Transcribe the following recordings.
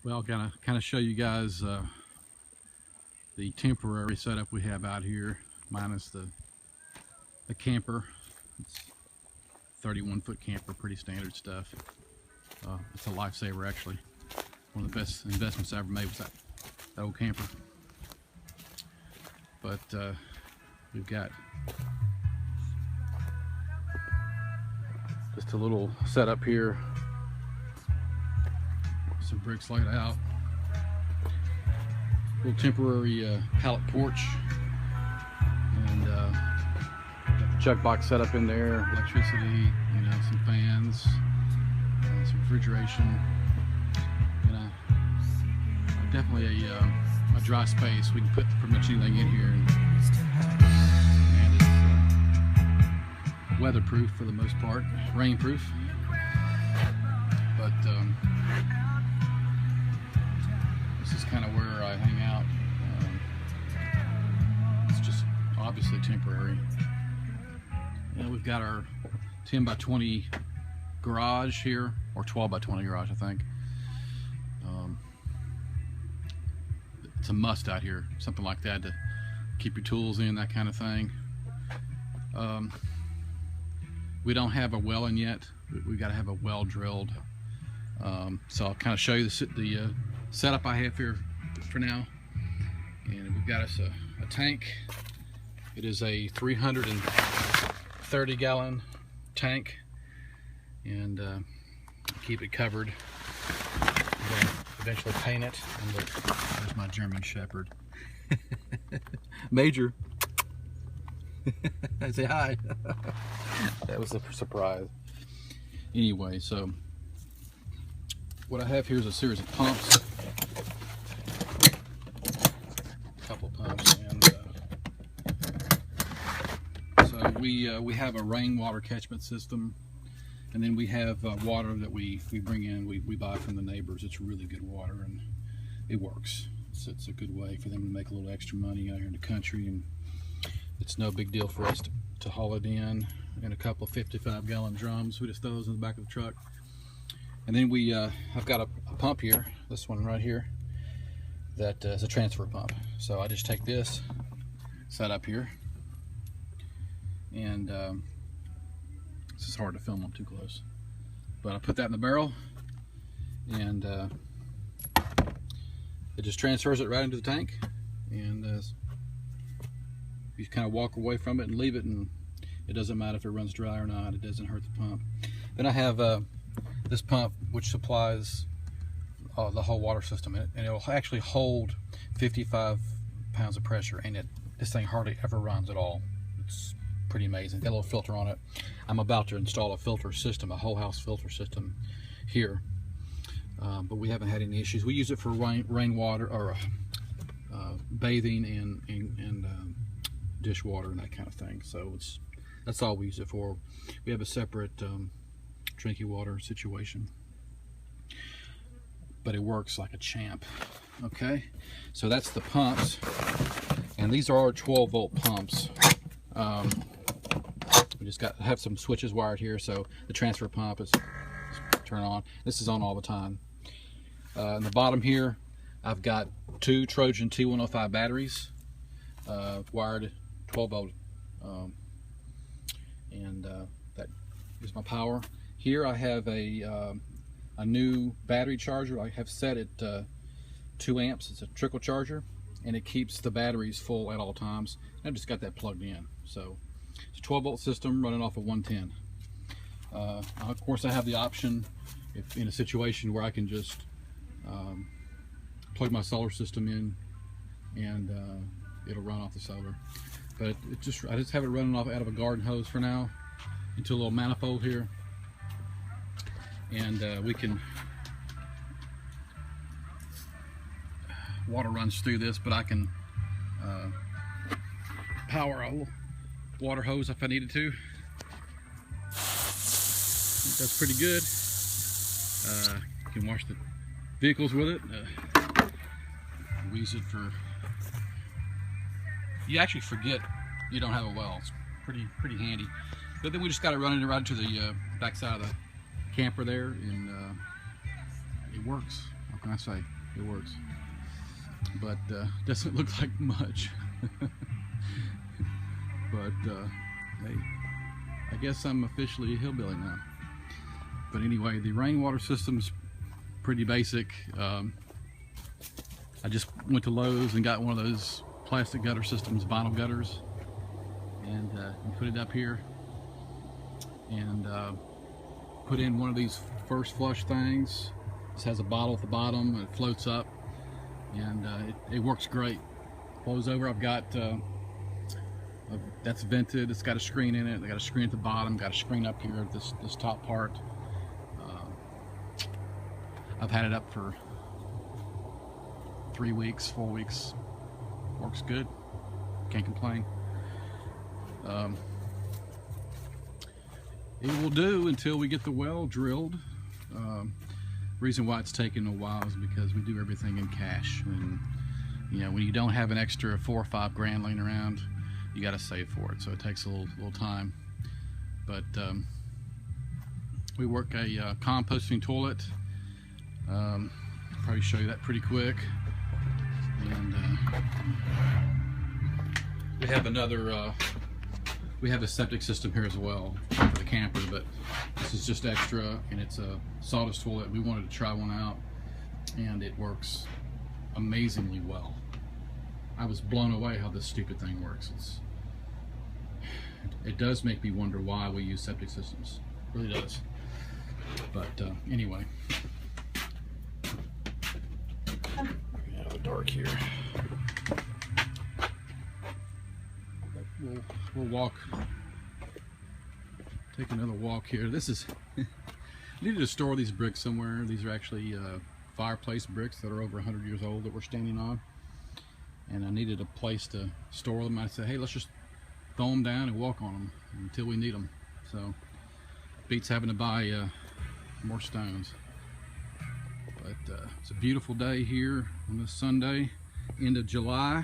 Well, kind of show you guys the temporary setup we have out here, minus the camper. It's 31-foot camper, pretty standard stuff. It's a lifesaver, actually. One of the best investments I ever made was that old camper. But we've got just a little setup here. Some bricks laid out. Little temporary pallet porch, and got the chuck box set up in there. Electricity, some fans, some refrigeration. Definitely a dry space. We can put pretty much anything in here, and it's weatherproof for the most part, rainproof. But this is kind of where I hang out. It's just obviously temporary. We've got our 10 by 20 garage here, or 12 by 20 garage, I think. It's a must out here, something like that, to keep your tools in, that kind of thing. We don't have a well in yet. We got to have a well drilled. So I'll kind of show you the setup I have here for now. And we've got us a tank. It is a 330 gallon tank, and keep it covered. We'll eventually paint it. And look, there's my German Shepherd. Major. Say hi. That was a surprise. Anyway, so what I have here is a series of pumps. A couple pumps, and so we have a rainwater catchment system, and then we have water that we bring in. We buy from the neighbors. It's really good water, and it works. It's a good way for them to make a little extra money out here in the country, and it's no big deal for us to haul it in a couple of 55-gallon drums. We just throw those in the back of the truck. And then I've got a pump here, this one right here, that is a transfer pump. So I just take this, set up here, and this is hard to film, I'm too close. But I put that in the barrel, and it just transfers it right into the tank, and you kind of walk away from it and leave it, and it doesn't matter if it runs dry or not. It doesn't hurt the pump. Then I have this pump which supplies the whole water system, and it will actually hold 55 pounds of pressure, and this thing hardly ever runs at all. It's pretty amazing. Got a little filter on it. I'm about to install a filter system, a whole house filter system here, but we haven't had any issues. We use it for rainwater, or bathing and dishwater and that kind of thing. So that's all we use it for. We have a separate drinking water situation, but it works like a champ. Okay, so that's the pumps, and these are our 12-volt pumps. We just have some switches wired here, so the transfer pump is turn on. This is on all the time. In the bottom here, I've got 2 Trojan T105 batteries, wired 12-volt, and that is my power. Here I have a new battery charger. I have set it 2 amps. It's a trickle charger, and it keeps the batteries full at all times. I've just got that plugged in. So it's a 12-volt system running off of 110. Of course, I have the option, if in a situation where I can just plug my solar system in, and it'll run off the solar. But I just have it running off out of a garden hose for now, into a little manifold here, and we can water runs through this, but I can power a water hose if I needed to. That's pretty good. You can wash the vehicles with it. We use it for, you actually forget you don't have a well. It's pretty handy. But then we just got to run it right into the back side of the camper there, and it works. I say it works, but doesn't look like much. But hey, I guess I'm officially a hillbilly now. But anyway, the rainwater system's pretty basic. I just went to Lowe's and got one of those plastic gutter systems, vinyl gutters, and put it up here, and put in one of these first flush things. This has a bottle at the bottom and it floats up, and it works great. Flows over. I've got that's vented. It's got a screen in it. I got a screen at the bottom, got a screen up here at this top part. I've had it up for 3 weeks, 4 weeks. Works good. Can't complain. It will do until we get the well drilled. Reason why it's taking a while is because we do everything in cash, and you know, when you don't have an extra 4 or 5 grand laying around, you got to save for it. So it takes a little time. But we work a composting toilet. Probably show you that pretty quick. And we have another. We have a septic system here as well for the camper, but this is just extra, and it's a sawdust toilet. We wanted to try one out, and it works amazingly well. I was blown away how this stupid thing works. It does make me wonder why we use septic systems. It really does. But anyway, out of the dark here. We'll walk, take another walk here. This is, I needed to store these bricks somewhere. These are actually fireplace bricks that are over 100 years old that we're standing on. And I needed a place to store them. I said, hey, let's just throw them down and walk on them until we need them. So, beats having to buy more stones. But it's a beautiful day here on this Sunday, end of July.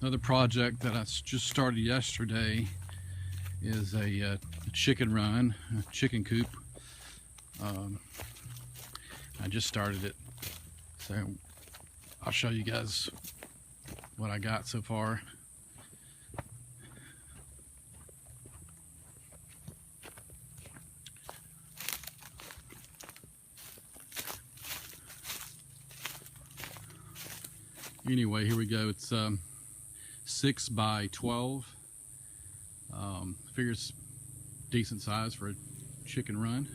Another project that I just started yesterday is a chicken run, a chicken coop. I just started it, so I'll show you guys what I got so far. Anyway, here we go. It's 6 by 12. Figure it's decent size for a chicken run.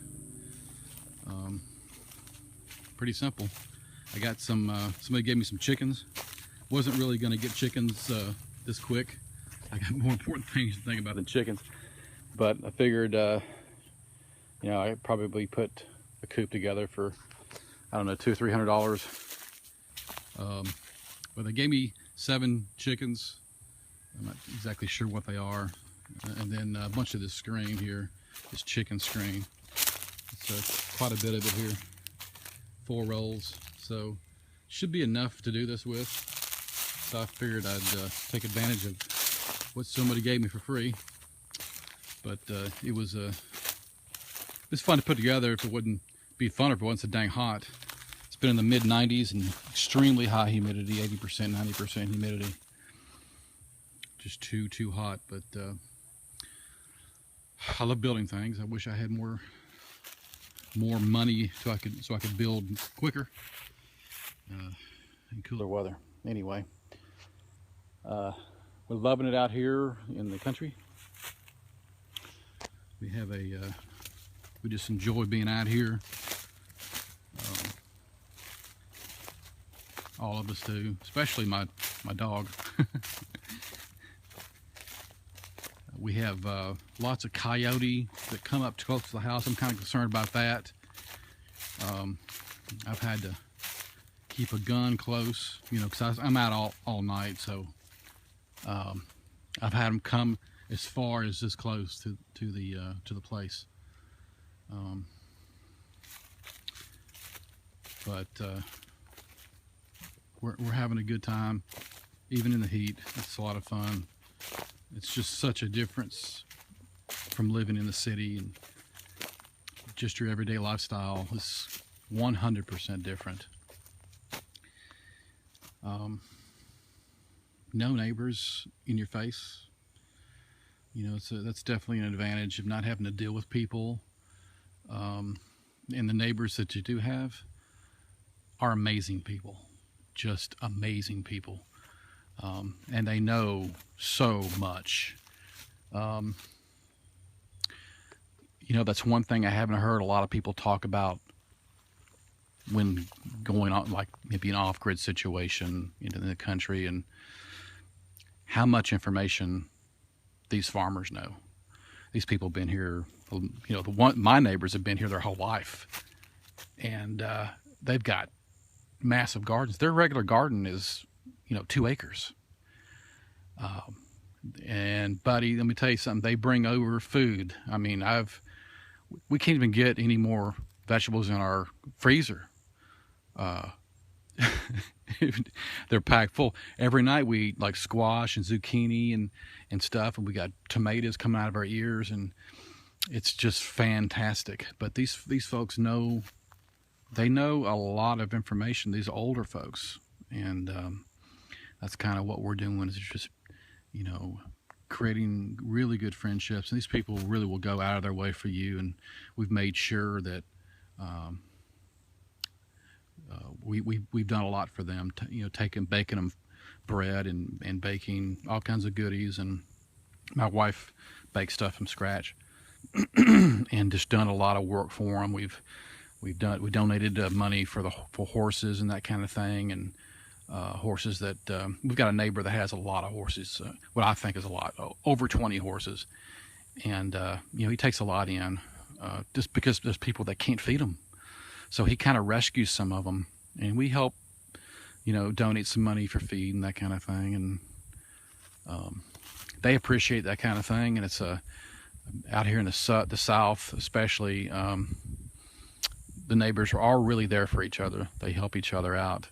Pretty simple. I got some, somebody gave me some chickens. Wasn't really going to get chickens this quick. I got more important things to think about than chickens. But I figured, you know, I probably put a coop together for, I don't know, $200 or $300. But they gave me 7 chickens. I'm not exactly sure what they are. And then a bunch of this screen here, this chicken screen. It's quite a bit of it here. 4 rolls. So should be enough to do this with. So I figured I'd take advantage of what somebody gave me for free. But it was fun to put together. If it wouldn't be funner if it wasn't so dang hot. It's been in the mid 90s and extremely high humidity, 80%, 90% humidity. Just too hot. But I love building things. I wish I had more money so I could build quicker in cooler weather. Anyway, we're loving it out here in the country. We have we just enjoy being out here. All of us do, especially my dog. We have lots of coyote that come up close to the house. I'm kind of concerned about that. I've had to keep a gun close, you know, because I'm out all night. So I've had them come as far as this close to the place. But we're having a good time, even in the heat. It's a lot of fun. It's just such a difference from living in the city and just your everyday lifestyle. 100% different. No neighbors in your face. You know, that's definitely an advantage of not having to deal with people. And the neighbors that you do have are amazing people, just amazing people. And they know so much. You know, that's one thing I haven't heard a lot of people talk about when going on, like maybe an off-grid situation in the country, and how much information these farmers know. These people have been here, you know, my neighbors have been here their whole life, and they've got massive gardens. Their regular garden is, you know, 2 acres. And buddy, let me tell you something, they bring over food. I mean, we can't even get any more vegetables in our freezer. They're packed full. Every night we eat like squash and zucchini and stuff, and we got tomatoes coming out of our ears, and it's just fantastic. But these folks know, they know a lot of information, these older folks, and that's kind of what we're doing, is just, you know, creating really good friendships. And these people really will go out of their way for you, and we've made sure that we've done a lot for them, you know, baking them bread and baking all kinds of goodies. And my wife bakes stuff from scratch and just done a lot of work for them. We donated money for horses and that kind of thing, and horses that we've got a neighbor that has a lot of horses, what I think is a lot, over 20 horses, and you know, he takes a lot in just because there's people that can't feed them. So he kind of rescues some of them, and we help, you know, donate some money for feed and that kind of thing. And they appreciate that kind of thing. And it's out here in the South, especially, the neighbors are all really there for each other. They help each other out,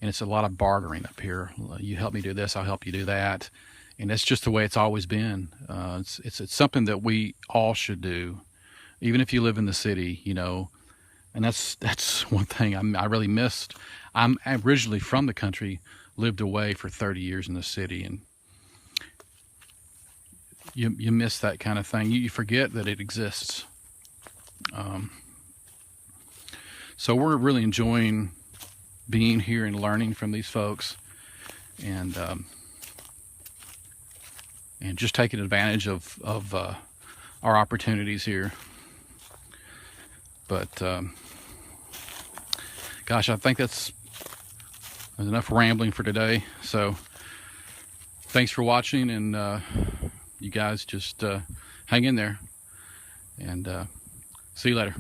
and it's a lot of bartering up here. You help me do this, I'll help you do that, and that's just the way it's always been. It's something that we all should do, even if you live in the city, you know. And that's one thing I really missed. I'm originally from the country, lived away for 30 years in the city, and you miss that kind of thing. You forget that it exists. So we're really enjoying being here and learning from these folks, and just taking advantage of our opportunities here. But gosh, I think that's enough rambling for today. So thanks for watching, and you guys just hang in there, and see you later.